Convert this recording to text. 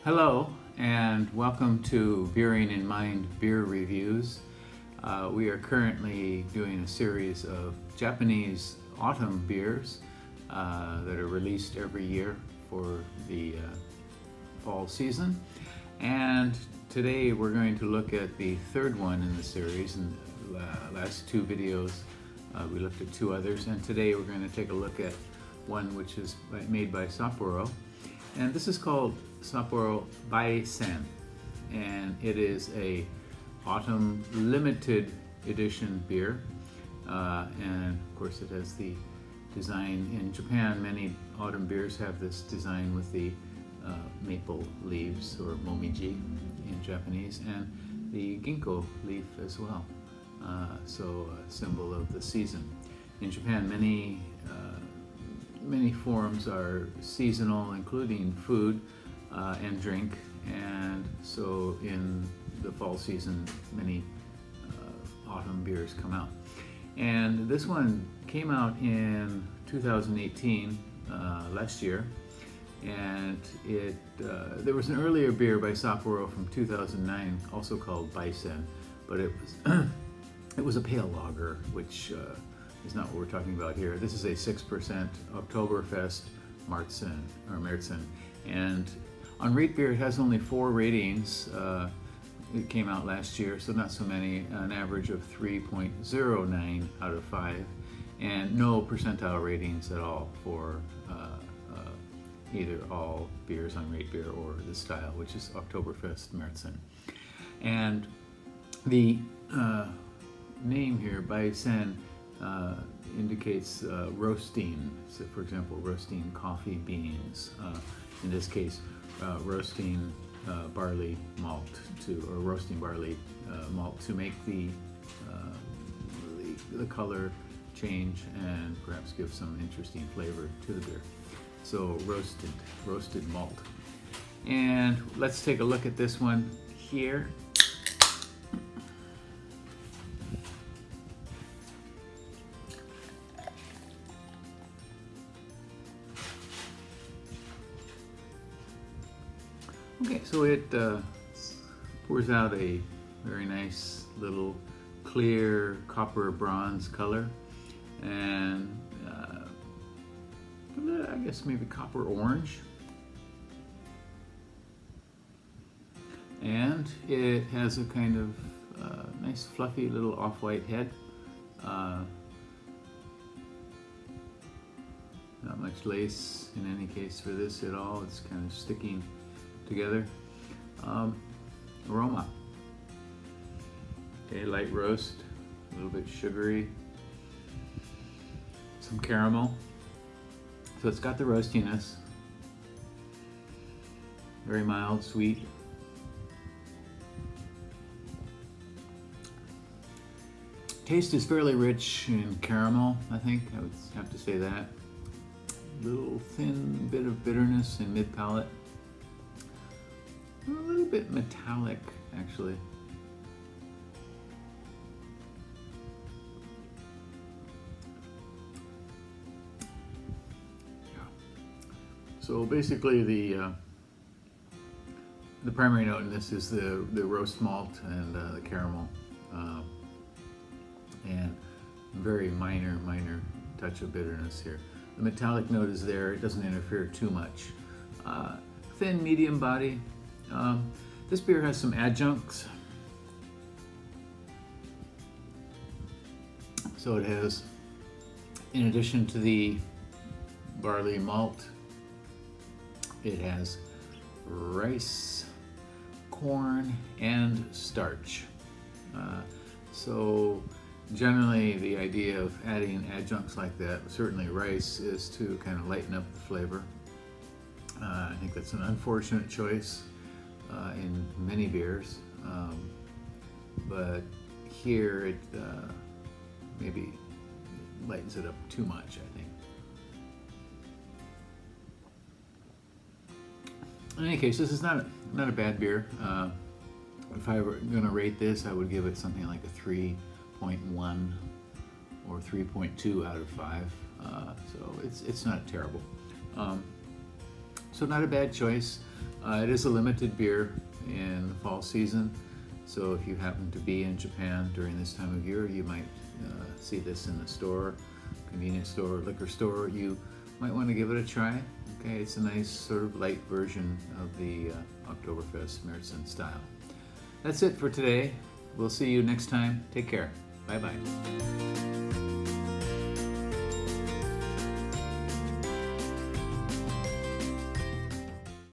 Hello and welcome to Beering in Mind Beer Reviews. We are currently doing a series of Japanese autumn beers that are released every year for the fall season. And today we're going to look at the third one in the series. In the last two videos we looked at two others, and today we're going to take a look at one which is made by Sapporo. And this is called Sapporo Baisen, and it is a autumn limited edition beer, and of course it has the design. In Japan, many autumn beers have this design with the maple leaves, or momiji in Japanese, and the ginkgo leaf as well, so a symbol of the season. In Japan, many forms are seasonal, including food and drink, and so in the fall season many autumn beers come out. And this one came out in 2018, last year, and there was an earlier beer by Sapporo from 2009 also called Baisen, but it was a pale lager, which is not what we're talking about here. This is a 6% Oktoberfest marzen, and on Rate Beer it has only 4 ratings. It came out last year, so not so many, an average of 3.09 out of 5, and no percentile ratings at all for either all beers on Rate Beer or the style, which is Oktoberfest marzen. And the name here, Baisen, indicates roasting. So, for example, roasting coffee beans. In this case, roasting barley malt or roasting barley malt to make the color change and perhaps give some interesting flavor to the beer. So roasted malt. And let's take a look at this one here. Okay, so it pours out a very nice little clear copper bronze color, and I guess maybe copper orange. And it has a kind of nice fluffy little off-white head. Not much lace in any case for this at all. It's kind of sticking together. Aroma. Okay, light roast, a little bit sugary, some caramel. So it's got the roastiness, very mild, sweet. Taste is fairly rich in caramel, I think. I would have to say that. Little thin bit of bitterness in mid-palate. A little bit metallic, actually. Yeah. So basically, the primary note in this is the roast malt and the caramel, and very minor touch of bitterness here. The metallic note is there; it doesn't interfere too much. Thin, medium body. This beer has some adjuncts. So it has, in addition to the barley malt, it has rice, corn, and starch. So generally the idea of adding adjuncts like that, certainly rice, is to kind of lighten up the flavor. I think that's an unfortunate choice in many beers, but here it maybe lightens it up too much, I think. In any case, this is not a bad beer. If I were going to rate this, I would give it something like a 3.1 or 3.2 out of 5. So it's not terrible. So not a bad choice. It is a limited beer in the fall season, so if you happen to be in Japan during this time of year, you might see this in the store, convenience store, liquor store. You might want to give it a try. Okay, it's a nice sort of light version of the Oktoberfest marzen style. That's it for today. We'll see you next time. Take care. Bye-bye.